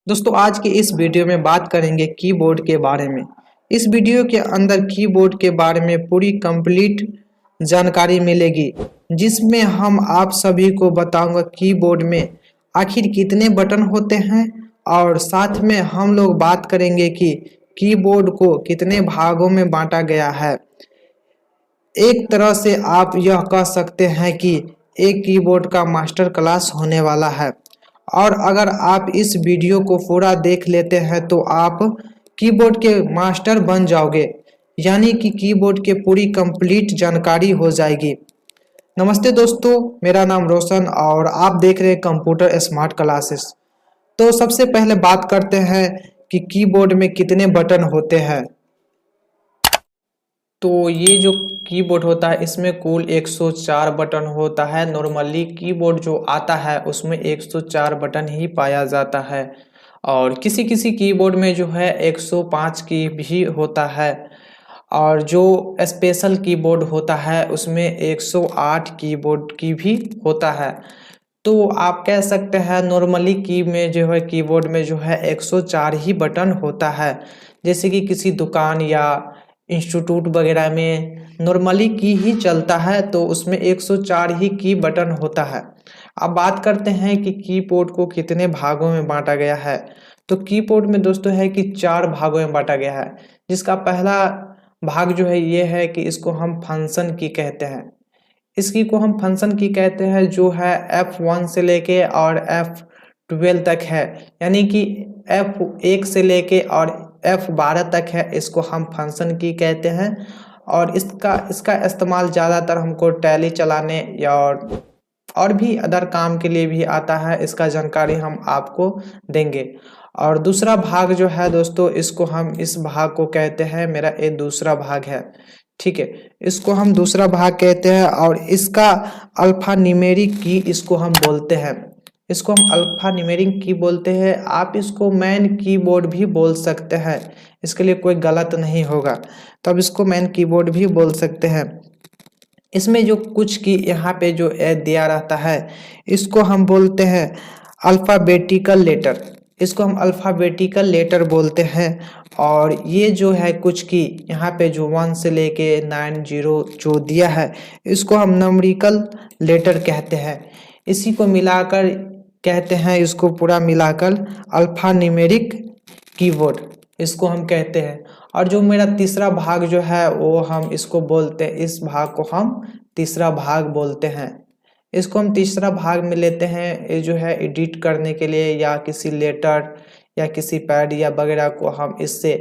दोस्तों आज के इस वीडियो में बात करेंगे कीबोर्ड के बारे में। इस वीडियो के अंदर कीबोर्ड के बारे में पूरी कंप्लीट जानकारी मिलेगी, जिसमें हम आप सभी को बताऊंगा कीबोर्ड में आखिर कितने बटन होते हैं और साथ में हम लोग बात करेंगे कि कीबोर्ड को कितने भागों में बांटा गया है। एक तरह से आप यह कह सकते हैं कि एक कीबोर्ड का मास्टर क्लास होने वाला है और अगर आप इस वीडियो को पूरा देख लेते हैं तो आप कीबोर्ड के मास्टर बन जाओगे, यानी कि कीबोर्ड के पूरी कंप्लीट जानकारी हो जाएगी। नमस्ते दोस्तों, मेरा नाम रोशन और आप देख रहे हैं कंप्यूटर स्मार्ट क्लासेस। तो सबसे पहले बात करते हैं कि कीबोर्ड में कितने बटन होते हैं। तो ये जो कीबोर्ड होता है इसमें कुल 104 बटन होता है। नॉर्मली कीबोर्ड जो आता है उसमें 104 बटन ही पाया जाता है और किसी किसी कीबोर्ड में जो है 105 की भी होता है और जो स्पेशल कीबोर्ड होता है उसमें 108 कीबोर्ड की भी होता है। तो आप कह सकते हैं नॉर्मली की में जो है कीबोर्ड में जो है 104 ही बटन होता है। जैसे कि किसी दुकान या इंस्टीट्यूट वगैरह में नॉर्मली की ही चलता है तो उसमें 104 ही की बटन होता है। अब बात करते हैं कि कीबोर्ड को कितने भागों में बांटा गया है। तो कीबोर्ड में दोस्तों है कि 4 भागों में बांटा गया है, जिसका पहला भाग जो है ये है कि इसको हम फंक्शन की कहते हैं। इसकी को हम फंक्शन की कहते हैं जो है F1 से लेके और F12 तक है, यानी कि F1 से लेके और F12 तक है, इसको हम फंक्शन की कहते हैं। और इसका इस्तेमाल ज़्यादातर हमको टैली चलाने या और भी अदर काम के लिए भी आता है। इसका जानकारी हम आपको देंगे। और दूसरा भाग जो है दोस्तों, इसको हम इस भाग को कहते हैं, मेरा ये दूसरा भाग है, ठीक है, इसको हम दूसरा भाग कहते हैं और इसका अल्फा न्यूमेरिक की इसको हम बोलते हैं। इसको हम अल्फा न्यूमेरिक की बोलते हैं। आप इसको मैन कीबोर्ड भी बोल सकते हैं, इसके लिए कोई गलत नहीं होगा, तो अब इसको मैन कीबोर्ड भी बोल सकते हैं। इसमें जो कुछ की यहाँ पे जो दिया रहता है इसको हम बोलते हैं अल्फ़ाबेटिकल लेटर। इसको हम अल्फ़ाबेटिकल लेटर बोलते हैं। और ये जो है कुछ की यहाँ पे जो 1 से लेके 90 जो दिया है इसको हम नंबरिकल लेटर कहते हैं। इसी को मिलाकर कहते हैं, इसको पूरा मिलाकर अल्फ़ा न्यूमेरिक कीबोर्ड इसको हम कहते हैं। और जो मेरा तीसरा भाग जो है वो हम इसको बोलते हैं, इस भाग को हम तीसरा भाग बोलते हैं। इसको हम तीसरा भाग में लेते हैं, ये जो है एडिट करने के लिए या किसी लेटर या किसी पैड या वगैरह को हम इससे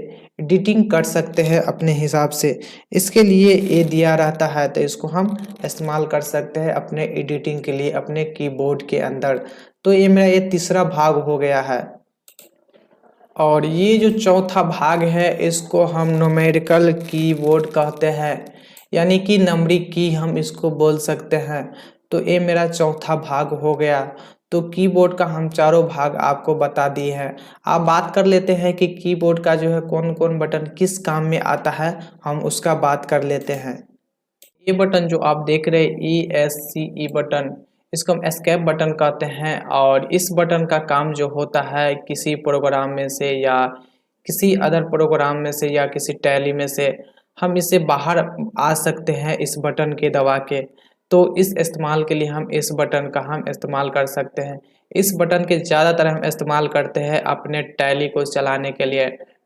एडिटिंग कर सकते हैं अपने हिसाब से। इसके लिए ये दिया रहता है तो इसको हम इस्तेमाल कर सकते हैं अपने एडिटिंग के लिए अपने कीबोर्ड के अंदर। तो ये मेरा ये तीसरा भाग हो गया है। और ये जो चौथा भाग है इसको हम न्यूमेरिकल कीबोर्ड कहते हैं, यानी कि नंबरी की हम इसको बोल सकते हैं। तो ये मेरा चौथा भाग हो गया। तो कीबोर्ड का हम चारों भाग आपको बता दिए हैं। आप बात कर लेते हैं कि कीबोर्ड का जो है कौन कौन बटन किस काम में आता है, हम उसका बात कर लेते हैं। ये बटन जो आप देख रहे हैं ESC बटन, इसको हम एस्केप बटन कहते हैं। और इस बटन का काम जो होता है किसी प्रोग्राम में से या किसी अदर प्रोग्राम में से या किसी टैली में से हम इससे बाहर आ सकते हैं इस बटन के दबा के। तो इस इस्तेमाल के लिए हम इस बटन का हम इस्तेमाल कर सकते हैं। इस बटन के ज़्यादातर हम इस्तेमाल करते हैं अपने टैली को चलाने के लिए।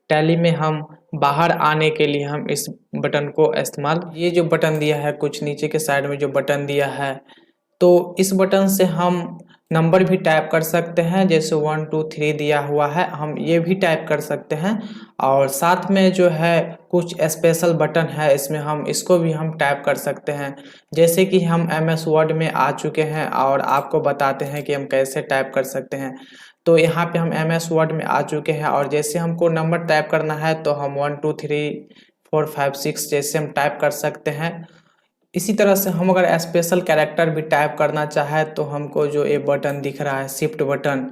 टैली में हम बाहर आने के लिए हम इस बटन को इस्तेमाल, ये जो बटन दिया है कुछ नीचे के साइड में जो बटन दिया है, तो इस बटन से हम नंबर भी टाइप कर सकते हैं। जैसे 1 2 3 दिया हुआ है, हम ये भी टाइप कर सकते हैं। और साथ में जो है कुछ स्पेशल बटन है, इसमें हम इसको भी हम टाइप कर सकते हैं। जैसे कि हम MS वर्ड में आ चुके हैं और आपको बताते हैं कि हम कैसे टाइप कर सकते हैं। तो यहाँ पे हम MS वर्ड में आ चुके हैं और जैसे हमको नंबर टाइप करना है तो हम 1 2 3 4 5 6 जैसे हम टाइप कर सकते हैं। इसी तरह से हम अगर स्पेशल कैरेक्टर भी टाइप करना चाहे तो हमको जो ये बटन दिख रहा है शिफ्ट बटन,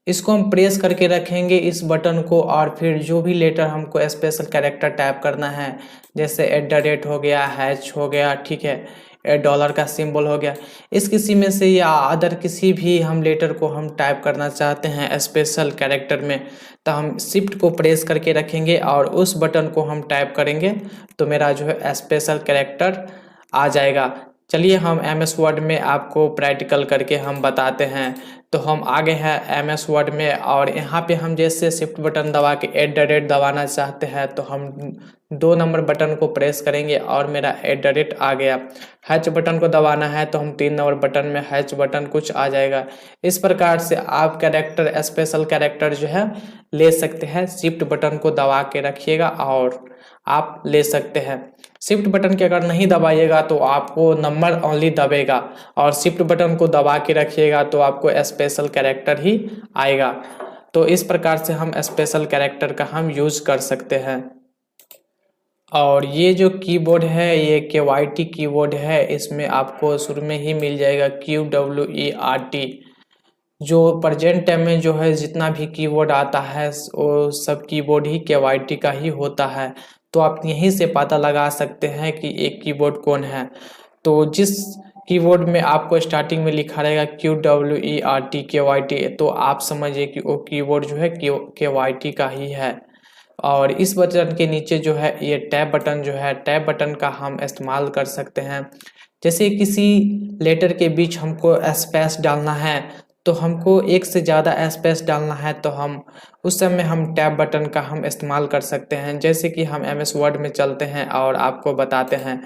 इसको हम प्रेस करके रखेंगे इस बटन को। और फिर जो भी लेटर हमको स्पेशल कैरेक्टर टाइप करना है, जैसे @ हो गया, हैच हो गया, ठीक है, डॉलर का सिंबल हो गया। इस किसी में से या अदर किसी भी हम लेटर को हम टाइप करना चाहते हैं स्पेशल कैरेक्टर में, तो हम शिफ्ट को प्रेस करके रखेंगे और उस बटन को हम टाइप करेंगे तो मेरा जो है स्पेशल कैरेक्टर आ जाएगा। चलिए हम MS वर्ड में आपको प्रैक्टिकल करके हम बताते हैं। तो हम आगे हैं MS वर्ड में और यहाँ पे हम जैसे शिफ्ट बटन दबा के @ दबाना चाहते हैं तो हम 2 नंबर बटन को प्रेस करेंगे और मेरा @ आ गया। हैच बटन को दबाना है तो हम 3 नंबर बटन में हैच बटन कुछ आ जाएगा। इस प्रकार से आप कैरेक्टर स्पेशल कैरेक्टर जो है ले सकते हैं। शिफ्ट बटन को दबा के रखिएगा और आप ले सकते हैं। शिफ्ट बटन के अगर नहीं दबाइएगा तो आपको नंबर ओनली दबेगा और शिफ्ट बटन को दबा के रखिएगा तो आपको स्पेशल कैरेक्टर ही आएगा। तो इस प्रकार से हम स्पेशल कैरेक्टर का हम यूज कर सकते हैं। और ये जो कीबोर्ड है ये QWERTY कीबोर्ड है। इसमें आपको शुरू में ही मिल जाएगा QWERTY। जो प्रेजेंट टाइम में जो है जितना भी कीबोर्ड आता है वो सब कीबोर्ड ही QWERTY का ही होता है। तो आप यहीं से पता लगा सकते हैं कि एक कीबोर्ड कौन है। तो जिस कीबोर्ड में आपको स्टार्टिंग में लिखा रहेगा QWERTY तो आप समझिए कि वो कीबोर्ड जो है QWERTY का ही है। और इस बटन के नीचे जो है ये टैब बटन जो है, टैब बटन का हम इस्तेमाल कर सकते हैं। जैसे किसी लेटर के बीच हमको स्पेस डालना है तो हमको एक से ज़्यादा स्पेस डालना है तो हम उस समय हम टैब बटन का हम इस्तेमाल कर सकते हैं। जैसे कि हम MS वर्ड में चलते हैं और आपको बताते हैं,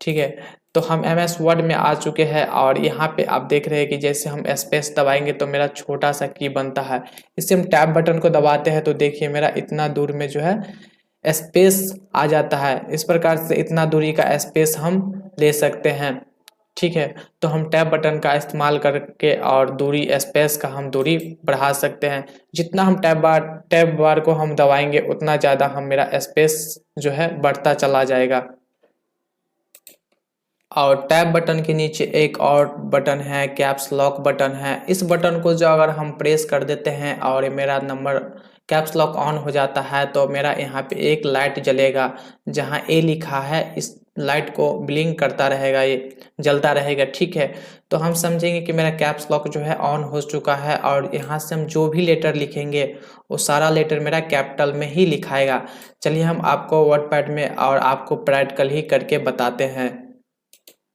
ठीक है। तो हम MS वर्ड में आ चुके हैं और यहाँ पे आप देख रहे हैं कि जैसे हम स्पेस दबाएंगे तो मेरा छोटा सा की बनता है। इससे हम टैब बटन को दबाते हैं तो देखिए मेरा इतना दूर में जो है स्पेस आ जाता है। इस प्रकार से इतना दूरी का स्पेस हम ले सकते हैं, ठीक है। तो हम टैब बटन का इस्तेमाल करके और दूरी स्पेस का हम दूरी बढ़ा सकते हैं। जितना हम टैब बार को हम दबाएंगे उतना ज़्यादा हम मेरा स्पेस जो है बढ़ता चला जाएगा। और टैब बटन के नीचे एक और बटन है कैप्स लॉक बटन है। इस बटन को जो अगर हम प्रेस कर देते हैं और मेरा नंबर कैप्स लॉक ऑन हो जाता है तो मेरा यहाँ पे एक लाइट जलेगा जहाँ A लिखा है। इस लाइट को ब्लिंक करता रहेगा, ये जलता रहेगा, ठीक है। तो हम समझेंगे कि मेरा कैप्स लॉक जो है ऑन हो चुका है और यहाँ से हम जो भी लेटर लिखेंगे वो सारा लेटर मेरा कैपिटल में ही लिखाएगा। चलिए हम आपको वर्डपैड में और आपको प्रैक्टिकल ही करके बताते हैं।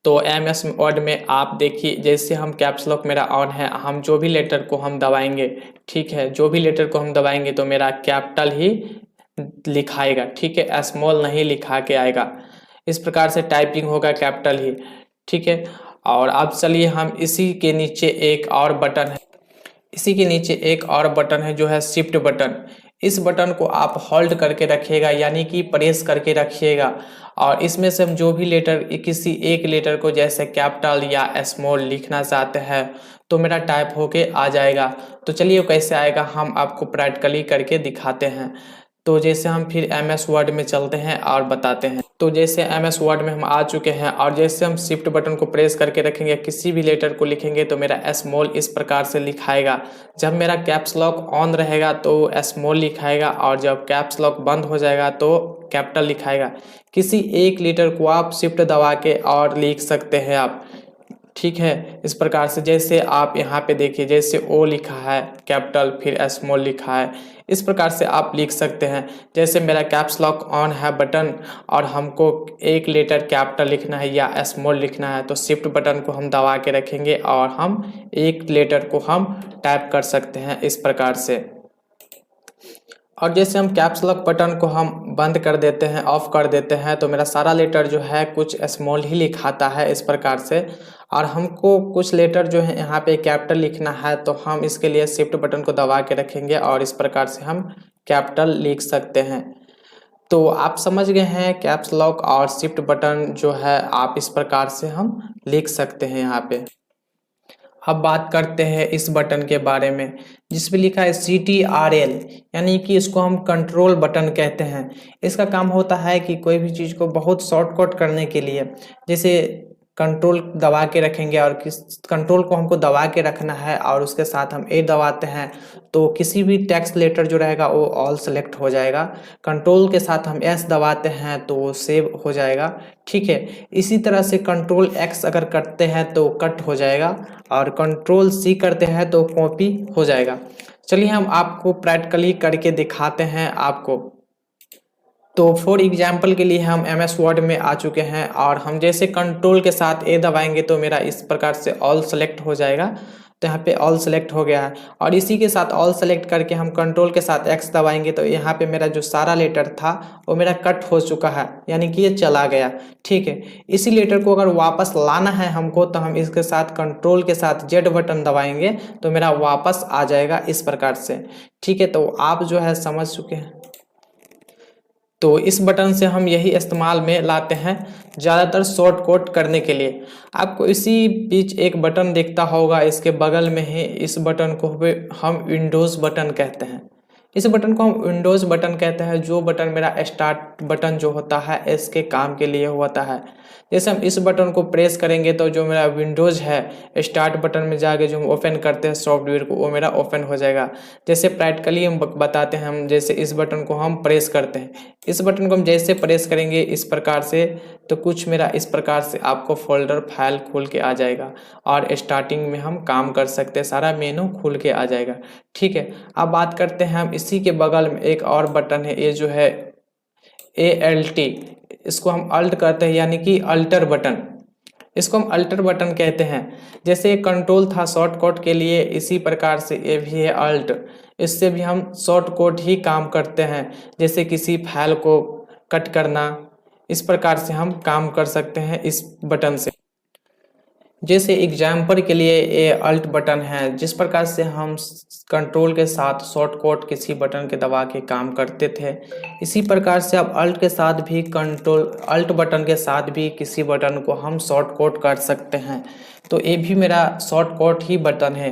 तो MS वर्ड में आप देखिए जैसे हम कैप्स लॉक मेरा ऑन है, हम जो भी लेटर को हम दबाएंगे, ठीक है, जो भी लेटर को हम दबाएंगे तो मेरा कैपिटल ही लिखाएगा, ठीक है, स्मॉल नहीं लिखा के आएगा। इस प्रकार से टाइपिंग होगा कैपिटल ही, ठीक है। और अब चलिए हम इसी के नीचे एक और बटन है, इसी के नीचे एक और बटन है जो है शिफ्ट बटन। इस बटन को आप होल्ड करके रखिएगा यानी कि प्रेस करके रखिएगा और इसमें से हम जो भी लेटर किसी एक लेटर को जैसे कैपिटल या स्मॉल लिखना चाहते हैं तो मेरा टाइप होके आ जाएगा। तो चलिए कैसे आएगा हम आपको प्रैक्टिकली करके दिखाते हैं। तो जैसे हम फिर MS वर्ड में चलते हैं और बताते हैं। तो जैसे MS वर्ड में हम आ चुके हैं और जैसे हम शिफ्ट बटन को प्रेस करके रखेंगे किसी भी लेटर को लिखेंगे तो मेरा स्मॉल इस प्रकार से लिखाएगा। जब मेरा कैप्स लॉक ऑन रहेगा तो स्मॉल लिखाएगा और जब कैप्स लॉक बंद हो जाएगा तो कैपिटल लिखाएगा। किसी एक लेटर को आप शिफ्ट दबा के और लिख सकते हैं आप, ठीक है। इस प्रकार से जैसे आप यहाँ पे देखिए जैसे O लिखा है कैपिटल फिर स्मॉल लिखा है, इस प्रकार से आप लिख सकते हैं। जैसे मेरा कैप्स लॉक ऑन है बटन और हमको एक लेटर कैपिटल लिखना है या स्मॉल लिखना है तो शिफ्ट बटन को हम दबा के रखेंगे और हम एक लेटर को हम टाइप कर सकते हैं इस प्रकार से। और जैसे हम कैप्स लॉक बटन को हम बंद कर देते हैं, ऑफ कर देते हैं तो मेरा सारा लेटर जो है कुछ स्मॉल ही लिखाता है इस प्रकार से। और हमको कुछ लेटर जो है यहाँ पे कैपिटल लिखना है तो हम इसके लिए शिफ्ट बटन को दबा के रखेंगे और इस प्रकार से हम कैपिटल लिख सकते हैं। तो आप समझ गए हैं कैप्स लॉक और शिफ्ट बटन जो है आप इस प्रकार से हम लिख सकते हैं यहाँ पे। अब बात करते हैं इस बटन के बारे में जिसमें लिखा है CTRL यानी कि इसको हम कंट्रोल बटन कहते हैं। इसका काम होता है कि कोई भी चीज़ को बहुत शॉर्टकट करने के लिए, जैसे कंट्रोल दबा के रखेंगे और किस कंट्रोल को हमको दबा के रखना है और उसके साथ हम ए दबाते हैं तो किसी भी टेक्स्ट लेटर जो रहेगा वो ऑल सेलेक्ट हो जाएगा। कंट्रोल के साथ हम एस दबाते हैं तो वो सेव हो जाएगा। ठीक है, इसी तरह से कंट्रोल एक्स अगर करते हैं तो कट हो जाएगा और कंट्रोल सी करते हैं तो कॉपी हो जाएगा। चलिए हम आपको प्रैक्टिकली करके दिखाते हैं आपको। तो फॉर एग्जाम्पल के लिए हम एम एस वर्ड में आ चुके हैं और हम जैसे कंट्रोल के साथ ए दबाएंगे तो मेरा इस प्रकार से ऑल सेलेक्ट हो जाएगा। तो यहाँ पे ऑल सेलेक्ट हो गया है और इसी के साथ ऑल सेलेक्ट करके हम कंट्रोल के साथ एक्स दबाएंगे तो यहाँ पे मेरा जो सारा लेटर था वो मेरा कट हो चुका है, यानी कि ये चला गया। ठीक है, इसी लेटर को अगर वापस लाना है हमको तो हम इसके साथ कंट्रोल के साथ जेड बटन दबाएंगे तो मेरा वापस आ जाएगा इस प्रकार से। ठीक है, तो आप जो है समझ चुके हैं। तो इस बटन से हम यही इस्तेमाल में लाते हैं ज़्यादातर शॉर्ट कट करने के लिए। आपको इसी बीच एक बटन दिखता होगा, इसके बगल में ही इस बटन को हम विंडोज़ बटन कहते हैं। इस बटन को हम विंडोज़ बटन कहते हैं। जो बटन मेरा स्टार्ट बटन जो होता है इसके काम के लिए होता है। जैसे हम इस बटन को प्रेस करेंगे तो जो मेरा विंडोज़ है स्टार्ट बटन में जाके जो हम ओपन करते हैं सॉफ्टवेयर को वो मेरा ओपन हो जाएगा। जैसे प्रैक्टिकली हम बताते हैं, हम जैसे इस बटन को हम प्रेस करते हैं, इस बटन को हम जैसे प्रेस करेंगे इस प्रकार से तो कुछ मेरा इस प्रकार से आपको फोल्डर फाइल खुल के आ जाएगा और स्टार्टिंग में हम काम कर सकते हैं, सारा मेनू खुल के आ जाएगा। ठीक है, अब बात करते हैं हम इसी के बगल में एक और बटन है, ये जो है ALT, इसको हम अल्ट करते हैं यानी कि अल्टर बटन, इसको हम अल्टर बटन कहते हैं। जैसे कंट्रोल था शॉर्टकट के लिए, इसी प्रकार से ये भी है अल्ट, इससे भी हम शॉर्टकट ही काम करते हैं। जैसे किसी फाइल को कट करना, इस प्रकार से हम काम कर सकते हैं इस बटन से। जैसे एग्जाम्पल के लिए ये अल्ट बटन है, जिस प्रकार से हम कंट्रोल के साथ शॉर्टकट किसी बटन के दबा के काम करते थे, इसी प्रकार से अब अल्ट के साथ भी कंट्रोल अल्ट बटन के साथ भी किसी बटन को हम शॉर्टकट कर सकते हैं। तो ये भी मेरा शॉर्टकट ही बटन है।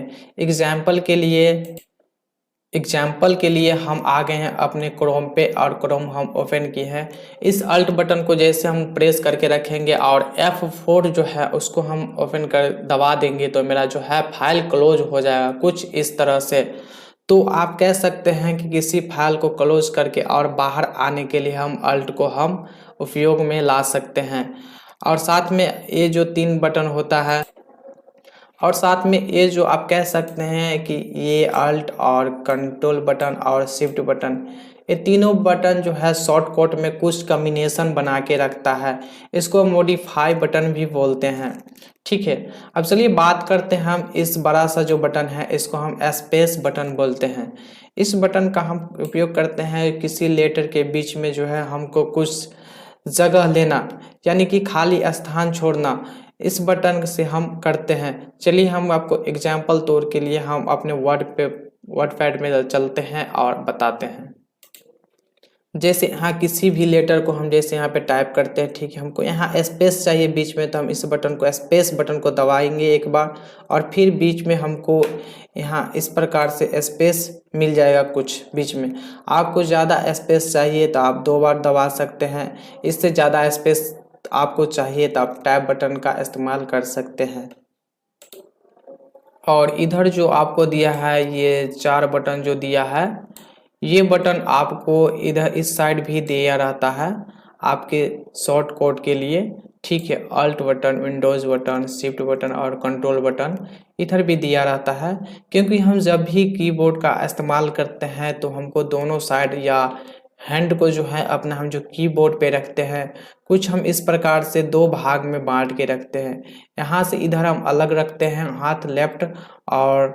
एग्जाम्पल के लिए हम आ गए हैं अपने क्रोम पे और क्रोम हम ओपन किए हैं। इस अल्ट बटन को जैसे हम प्रेस करके रखेंगे और F4 जो है उसको हम ओपन कर दबा देंगे तो मेरा जो है फाइल क्लोज हो जाएगा कुछ इस तरह से। तो आप कह सकते हैं कि किसी फाइल को क्लोज करके और बाहर आने के लिए हम अल्ट को हम उपयोग में ला सकते हैं। और साथ में ये जो 3 बटन होता है और साथ में ये जो आप कह सकते हैं कि ये अल्ट और कंट्रोल बटन और शिफ्ट बटन, ये तीनों बटन जो है शॉर्टकट में कुछ कॉम्बिनेशन बना के रखता है, इसको मॉडिफाई बटन भी बोलते हैं। ठीक है, अब चलिए बात करते हैं हम इस बड़ा सा जो बटन है इसको हम स्पेस बटन बोलते हैं। इस बटन का हम उपयोग करते हैं किसी लेटर के बीच में जो है हमको कुछ जगह लेना, यानी कि खाली स्थान छोड़ना, इस बटन से हम करते हैं। चलिए हम आपको एग्जाम्पल तौर के लिए हम अपने वर्ड पैड में चलते हैं और बताते हैं। जैसे यहाँ किसी भी लेटर को हम जैसे यहाँ पे टाइप करते हैं, ठीक है, हमको यहाँ स्पेस चाहिए बीच में, तो हम इस बटन को स्पेस बटन को दबाएंगे एक बार और फिर बीच में हमको यहाँ इस प्रकार से स्पेस मिल जाएगा कुछ बीच में। आपको ज़्यादा स्पेस चाहिए तो आप 2 बार दबा सकते हैं, इससे ज़्यादा स्पेस आपको चाहिए तो आप टैब बटन का इस्तेमाल कर सकते हैं। और इधर जो आपको दिया है ये 4 बटन जो दिया है, ये बटन आपको इधर इस साइड भी दिया रहता है आपके शॉर्टकट के लिए। ठीक है, alt button, Windows button, shift button और कंट्रोल बटन इधर भी दिया रहता है, क्योंकि हम जब भी कीबोर्ड का इस्तेमाल करते हैं तो हमको दोनों साइड या हैंड को जो है अपना हम जो कीबोर्ड पे रखते हैं, कुछ हम इस प्रकार से 2 भाग में बांट के रखते हैं। यहाँ से इधर हम अलग रखते हैं हाथ, लेफ्ट और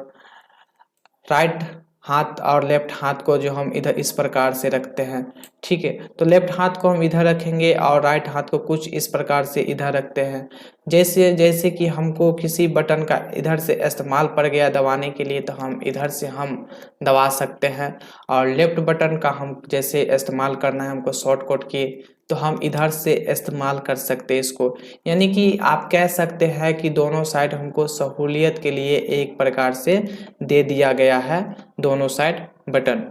राइट हाथ और लेफ्ट हाथ को जो हम इधर इस प्रकार से रखते हैं। ठीक है, तो लेफ्ट हाथ को हम इधर रखेंगे और राइट हाथ को कुछ इस प्रकार से इधर रखते हैं। जैसे कि हमको किसी बटन का इधर से इस्तेमाल पड़ गया दबाने के लिए तो हम इधर से हम दबा सकते हैं, और लेफ्ट बटन का हम जैसे इस्तेमाल करना है हमको शॉर्टकट की तो हम इधर से इस्तेमाल कर सकते हैं इसको। यानी कि आप कह सकते हैं कि दोनों साइड हमको सहूलियत के लिए एक प्रकार से दे दिया गया है दोनों साइड बटन।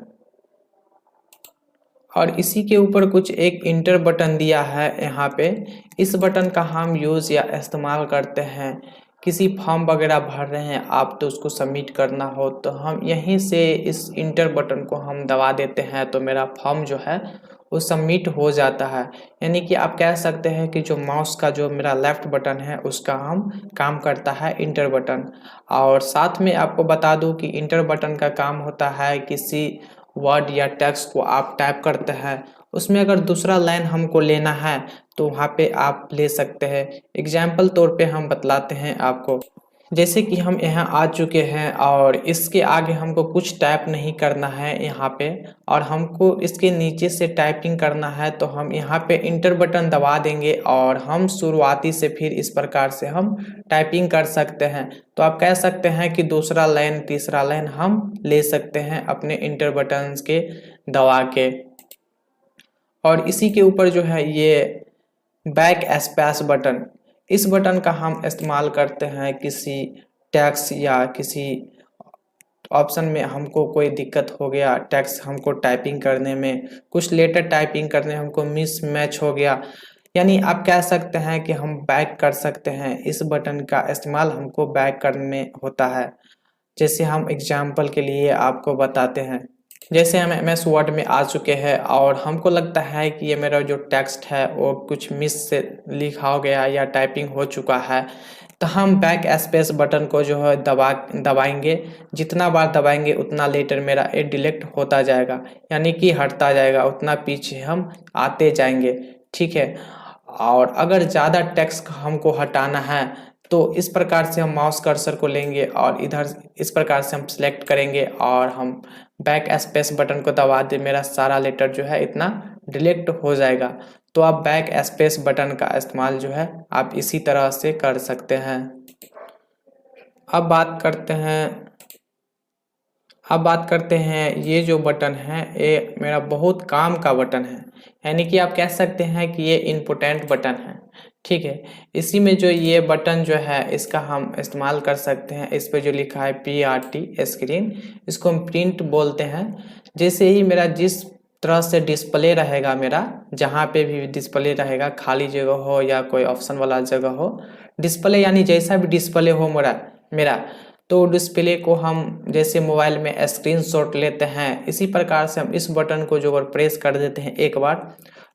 और इसी के ऊपर कुछ एक इंटर बटन दिया है यहाँ पे। इस बटन का हम यूज़ या इस्तेमाल करते हैं किसी फॉर्म वगैरह भर रहे हैं आप, तो उसको सबमिट करना हो तो हम यहीं से इस इंटर बटन को हम दबा देते हैं तो मेरा फॉर्म जो है वो सबमिट हो जाता है। यानी कि आप कह सकते हैं कि जो माउस का जो मेरा लेफ्ट बटन है उसका हम काम करता है इंटर बटन। और साथ में आपको बता दूं कि इंटर बटन का काम होता है किसी वर्ड या टेक्स्ट को आप टाइप करते हैं, उसमें अगर दूसरा लाइन हमको लेना है तो वहाँ पे आप ले सकते हैं। एग्जाम्पल तौर पे हम बतलाते हैं आपको। जैसे कि हम यहाँ आ चुके हैं और इसके आगे हमको कुछ टाइप नहीं करना है यहाँ पे, और हमको इसके नीचे से टाइपिंग करना है तो हम यहाँ पे इंटर बटन दबा देंगे और हम शुरुआती से फिर इस प्रकार से हम टाइपिंग कर सकते हैं। तो आप कह सकते हैं कि दूसरा लाइन तीसरा लाइन हम ले सकते हैं अपने इंटर बटन के दबा के। और इसी के ऊपर जो है ये बैक स्पेस बटन, इस बटन का हम इस्तेमाल करते हैं किसी टेक्स्ट या किसी ऑप्शन में हमको कोई दिक्कत हो गया, टेक्स्ट हमको टाइपिंग करने में, कुछ लेटर टाइपिंग करने में हमको मिस मैच हो गया, यानी आप कह सकते हैं कि हम बैक कर सकते हैं। इस बटन का इस्तेमाल हमको बैक करने में होता है। जैसे हम एग्जाम्पल के लिए आपको बताते हैं, जैसे हम MS वर्ड में आ चुके हैं और हमको लगता है कि ये मेरा जो टेक्स्ट है वो कुछ मिस से लिखा हो गया या टाइपिंग हो चुका है, तो हम बैक स्पेस बटन को जो है दबाएंगे। जितना बार दबाएंगे उतना लेटर मेरा ये डिलीट होता जाएगा, यानी कि हटता जाएगा, उतना पीछे हम आते जाएंगे। ठीक है। और अगर ज़्यादा टेक्स्ट हमको हटाना है तो इस प्रकार से हम माउस कर्सर को लेंगे और इधर इस प्रकार से हम सिलेक्ट करेंगे और हम बैक स्पेस बटन को दबा दे, मेरा सारा लेटर जो है इतना डिलीट हो जाएगा। तो आप बैक स्पेस बटन का इस्तेमाल जो है आप इसी तरह से कर सकते हैं। अब बात करते हैं ये जो बटन है ये मेरा बहुत काम का बटन है, यानी कि आप कह सकते हैं कि ये इम्पोर्टेंट बटन है। ठीक है। इसी में जो ये बटन जो है इसका हम इस्तेमाल कर सकते हैं। इस पे जो लिखा है PRT स्क्रीन, इसको हम प्रिंट बोलते हैं। जैसे ही मेरा जिस तरह से डिस्प्ले रहेगा, मेरा जहाँ पे भी डिस्प्ले रहेगा, खाली जगह हो या कोई ऑप्शन वाला जगह हो, डिस्प्ले यानी जैसा भी डिस्प्ले हो मेरा तो डिस्प्ले को हम जैसे मोबाइल में स्क्रीनशॉट लेते हैं, इसी प्रकार से हम इस बटन को जो अगर प्रेस कर देते हैं एक बार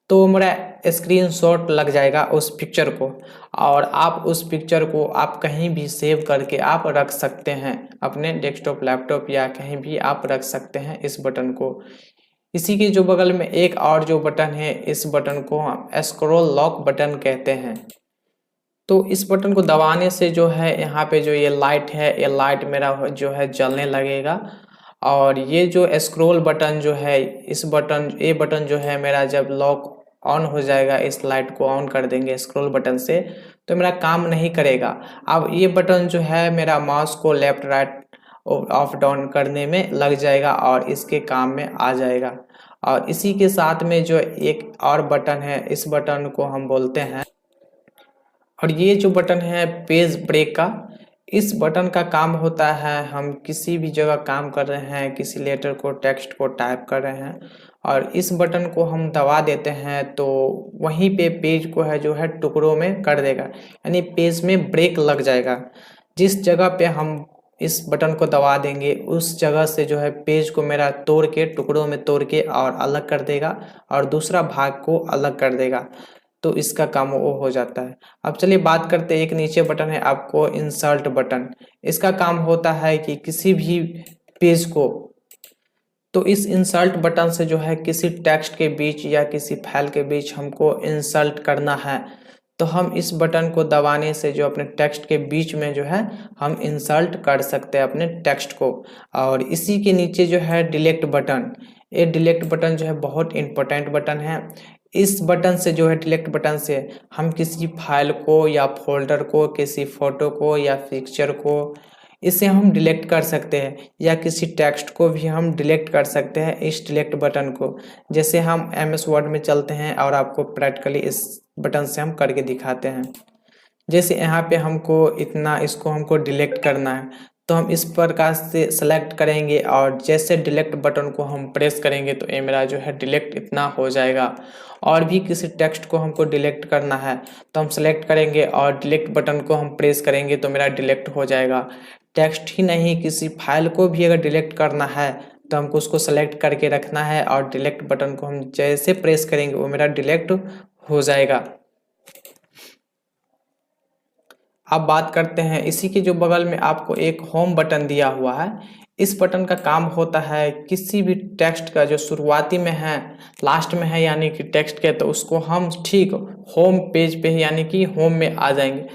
तो मेरा स्क्रीनशॉट लग जाएगा उस पिक्चर को, और आप उस पिक्चर को आप कहीं भी सेव करके आप रख सकते हैं, अपने डेस्कटॉप लैपटॉप या कहीं भी आप रख सकते हैं इस बटन को। इसी के जो बगल में एक और जो बटन है, इस बटन को हम स्क्रॉल लॉक बटन कहते हैं। तो इस बटन को दबाने से जो है यहाँ पे जो ये लाइट है, ये लाइट मेरा जो है जलने लगेगा। और ये जो स्क्रॉल बटन जो है, ये बटन जो है मेरा जब लॉक ऑन हो जाएगा, इस लाइट को ऑन कर देंगे स्क्रॉल बटन से, तो मेरा काम नहीं करेगा। अब ये बटन जो है मेरा माउस को लेफ्ट राइट ऑफ डाउन करने में लग जाएगा और इसके काम में आ जाएगा। और इसी के साथ में जो एक और बटन है, इस बटन को हम बोलते हैं, और ये जो बटन है पेज ब्रेक का, इस बटन का काम होता है हम किसी भी जगह काम कर रहे हैं, किसी लेटर को टेक्स्ट को टाइप कर रहे हैं और इस बटन को हम दबा देते हैं तो वहीं पे पेज को है जो है टुकड़ों में कर देगा, यानी पेज में ब्रेक लग जाएगा। जिस जगह पे हम इस बटन को दबा देंगे उस जगह से जो है पेज को मेरा तोड़ के टुकड़ों में तोड़ के और अलग कर देगा और दूसरा भाग को अलग कर देगा, तो इसका काम वो हो जाता है। अब चलिए बात करते हैं, एक नीचे बटन है आपको इंसर्ट बटन। इसका काम होता है कि किसी भी पेज को, तो इस इंसर्ट बटन से जो है किसी टेक्स्ट के बीच या किसी फाइल के बीच हमको इंसर्ट करना है, तो हम इस बटन को दबाने से जो अपने टेक्स्ट के बीच में जो है हम इंसर्ट कर सकते हैं अपने टेक्स्ट को। और इसी के नीचे जो है डिलीट बटन, ये डिलीट बटन जो है बहुत इंपॉर्टेंट बटन है। इस बटन से जो है डिलीट बटन से हम किसी फाइल को या फोल्डर को, किसी फोटो को या पिक्चर को, इसे हम डिलीट कर सकते हैं, या किसी टेक्स्ट को भी हम डिलीट कर सकते हैं इस डिलीट बटन को। जैसे हम MS वर्ड में चलते हैं और आपको प्रैक्टिकली इस बटन से हम करके दिखाते हैं। जैसे यहाँ पे हमको इतना इसको हमको डिलीट करना है, तो हम इस प्रकार से सेलेक्ट करेंगे और जैसे डिलीट बटन को हम प्रेस करेंगे तो ये मेरा जो है डिलीट इतना हो जाएगा। और भी किसी टेक्स्ट को हमको डिलीट करना है तो हम सेलेक्ट करेंगे और डिलीट बटन को हम प्रेस करेंगे तो मेरा डिलीट हो जाएगा। टेक्स्ट ही नहीं, किसी फाइल को भी अगर डिलीट करना है तो हमको उसको सेलेक्ट करके रखना है और डिलीट बटन को हम जैसे प्रेस करेंगे वो मेरा डिलीट हो जाएगा। अब बात करते हैं इसी के जो बगल में आपको एक होम बटन दिया हुआ है। इस बटन का काम होता है किसी भी टेक्स्ट का जो शुरुआती में है, लास्ट में है यानी कि टेक्स्ट के, तो उसको हम ठीक होम पेज पे यानी कि होम में आ जाएंगे।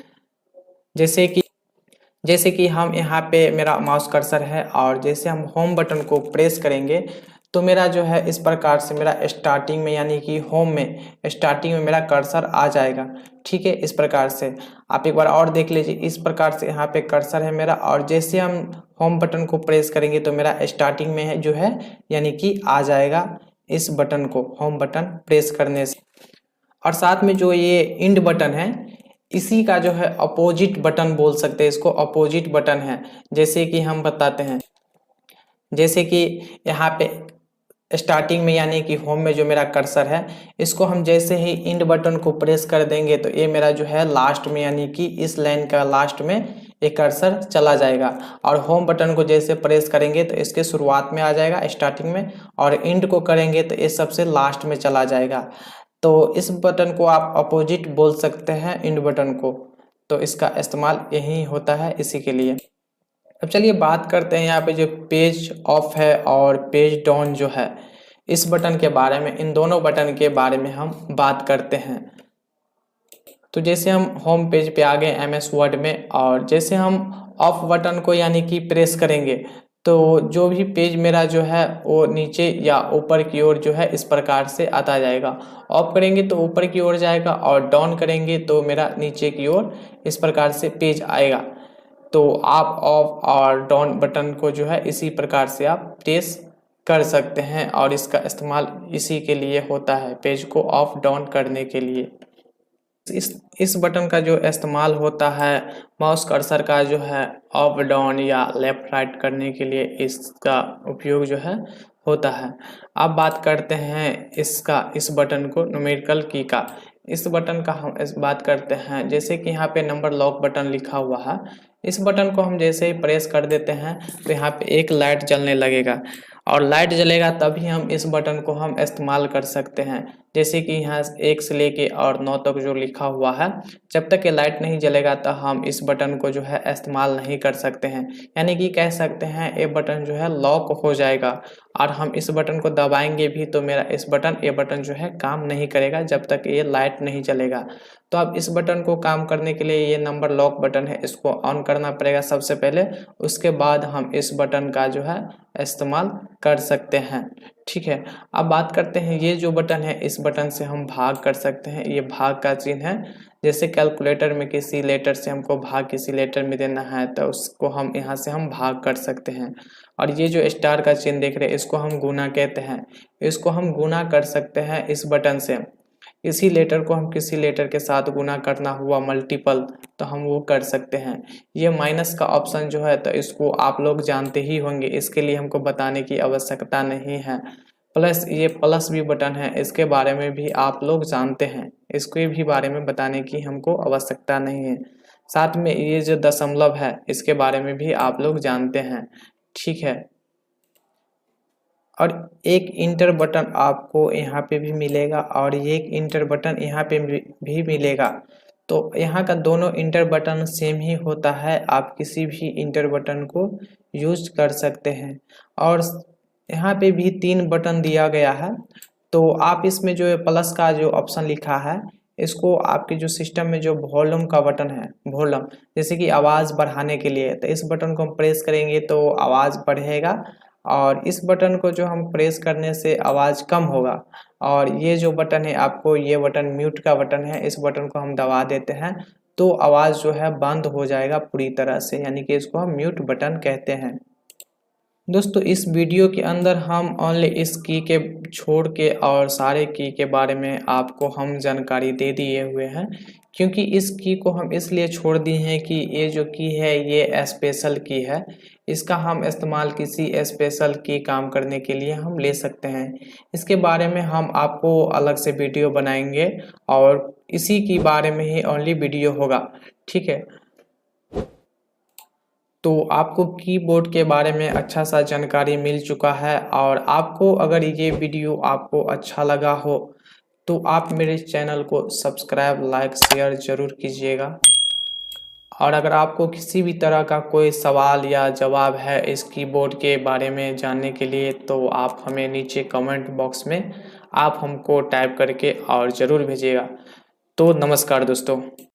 जैसे कि हम यहाँ पे मेरा माउस कर्सर है और जैसे हम होम बटन को प्रेस करेंगे तो मेरा जो है इस प्रकार से मेरा स्टार्टिंग में यानी कि होम में स्टार्टिंग में मेरा कर्सर आ जाएगा। ठीक है, इस प्रकार से आप एक बार और देख लीजिए। इस प्रकार से यहाँ पे कर्सर है मेरा और जैसे हम होम बटन को प्रेस करेंगे तो मेरा स्टार्टिंग में है जो है यानी कि आ जाएगा इस बटन को होम बटन प्रेस करने से। और साथ में जो ये इंड बटन है इसी का जो है अपोजिट बटन बोल सकते हैं, इसको अपोजिट बटन है। जैसे कि हम बताते हैं, जैसे कि यहाँ पे स्टार्टिंग में यानी कि होम में जो मेरा कर्सर है इसको हम जैसे ही इंड बटन को प्रेस कर देंगे तो ये मेरा जो है लास्ट में यानी कि इस लाइन का लास्ट में एक कर्सर चला जाएगा। और होम बटन को जैसे प्रेस करेंगे तो इसके शुरुआत में आ जाएगा स्टार्टिंग में, और इंड को करेंगे तो ये सबसे लास्ट में चला जाएगा। तो इस बटन को आप अपोजिट बोल सकते हैं इंड बटन को, तो इसका इस्तेमाल यही होता है इसी के लिए। अब चलिए बात करते हैं यहाँ पे जो पेज ऑफ है और पेज डाउन जो है इस बटन के बारे में। इन दोनों बटन के बारे में हम बात करते हैं। तो जैसे हम होम पेज पे आ गए MS वर्ड में और जैसे हम ऑफ बटन को यानी कि प्रेस करेंगे तो जो भी पेज मेरा जो है वो नीचे या ऊपर की ओर जो है इस प्रकार से आता जाएगा। ऑफ करेंगे तो ऊपर की ओर जाएगा और डाउन करेंगे तो मेरा नीचे की ओर इस प्रकार से पेज आएगा। तो आप ऑफ और डाउन बटन को जो है इसी प्रकार से आप प्रेस कर सकते हैं और इसका इस्तेमाल इसी के लिए होता है, पेज को ऑफ डाउन करने के लिए। इस बटन का जो इस्तेमाल होता है माउस कर्सर का जो है अप डाउन या लेफ्ट राइट करने के लिए इसका उपयोग जो है होता है। अब बात करते हैं इस बटन को न्यूमेरिकल की का। इस बटन का हम इस बात करते हैं, जैसे कि यहाँ पे नंबर लॉक बटन लिखा हुआ है, इस बटन को हम जैसे ही प्रेस कर देते हैं तो यहाँ पे एक लाइट जलने लगेगा और लाइट जलेगा तभी हम इस बटन को हम इस्तेमाल कर सकते हैं। जैसे कि यहाँ 1 से लेके और 9 तक जो लिखा हुआ है, जब तक ये लाइट नहीं जलेगा तो हम इस बटन को जो है इस्तेमाल नहीं कर सकते हैं। यानी कि कह सकते हैं ये बटन जो है लॉक हो जाएगा और हम इस बटन को दबाएंगे भी तो मेरा ये बटन जो है काम नहीं करेगा जब तक ये लाइट नहीं जलेगा। तो अब इस बटन को काम करने के लिए ये नंबर लॉक बटन है, इसको ऑन करना पड़ेगा सबसे पहले, उसके बाद हम इस बटन का जो है इस्तेमाल कर सकते हैं। ठीक है, अब बात करते हैं ये जो बटन है इस बटन से हम भाग कर सकते हैं। ये भाग का चिन्ह है, जैसे कैलकुलेटर में किसी लेटर से हमको भाग किसी लेटर में देना है तो उसको हम यहाँ से हम भाग कर सकते हैं। और ये जो स्टार का चिन्ह देख रहे हैं इसको हम गुना कहते हैं, इसको हम गुना कर सकते हैं इस बटन से। इसी लेटर को हम किसी लेटर के साथ गुना करना हुआ मल्टीपल तो हम वो कर सकते हैं। ये माइनस का ऑप्शन जो है तो इसको आप लोग जानते ही होंगे, इसके लिए हमको बताने की आवश्यकता नहीं है। प्लस ये प्लस भी बटन है, इसके बारे में भी आप लोग जानते हैं, इसके भी बारे में बताने की हमको आवश्यकता नहीं है। साथ में ये जो दशमलव है इसके बारे में भी आप लोग जानते हैं। ठीक है, और एक इंटर बटन आपको यहाँ पे भी मिलेगा और ये एक इंटर बटन यहाँ पे भी मिलेगा। तो यहाँ का दोनों इंटर बटन सेम ही होता है, आप किसी भी इंटर बटन को यूज कर सकते हैं। और यहाँ पे भी 3 बटन दिया गया है, तो आप इसमें जो प्लस का जो ऑप्शन लिखा है इसको आपके जो सिस्टम में जो वॉल्यूम का बटन है, वॉल्यूम जैसे कि आवाज़ बढ़ाने के लिए, तो इस बटन को हम प्रेस करेंगे तो आवाज़ बढ़ेगा और इस बटन को जो हम प्रेस करने से आवाज़ कम होगा। और ये जो बटन है आपको, ये बटन म्यूट का बटन है, इस बटन को हम दबा देते हैं तो आवाज़ जो है बंद हो जाएगा पूरी तरह से, यानी कि इसको हम म्यूट बटन कहते हैं। दोस्तों इस वीडियो के अंदर हम ओनली इस की के छोड़ के और सारे की के बारे में आपको हम जानकारी दे दिए हुए हैं क्योंकि इस की को हम इसलिए छोड़ दिए हैं कि ये जो की है ये स्पेशल की है, इसका हम इस्तेमाल किसी स्पेशल की काम करने के लिए हम ले सकते हैं। इसके बारे में हम आपको अलग से वीडियो बनाएंगे और इसी के बारे में ही ओनली वीडियो होगा, ठीक है। तो आपको कीबोर्ड के बारे में अच्छा सा जानकारी मिल चुका है, और आपको अगर ये वीडियो आपको अच्छा लगा हो तो आप मेरे चैनल को सब्सक्राइब, लाइक, शेयर ज़रूर कीजिएगा। और अगर आपको किसी भी तरह का कोई सवाल या जवाब है इस कीबोर्ड के बारे में जानने के लिए, तो आप हमें नीचे कमेंट बॉक्स में आप हमको टाइप करके और ज़रूर भेजिएगा। तो नमस्कार दोस्तों।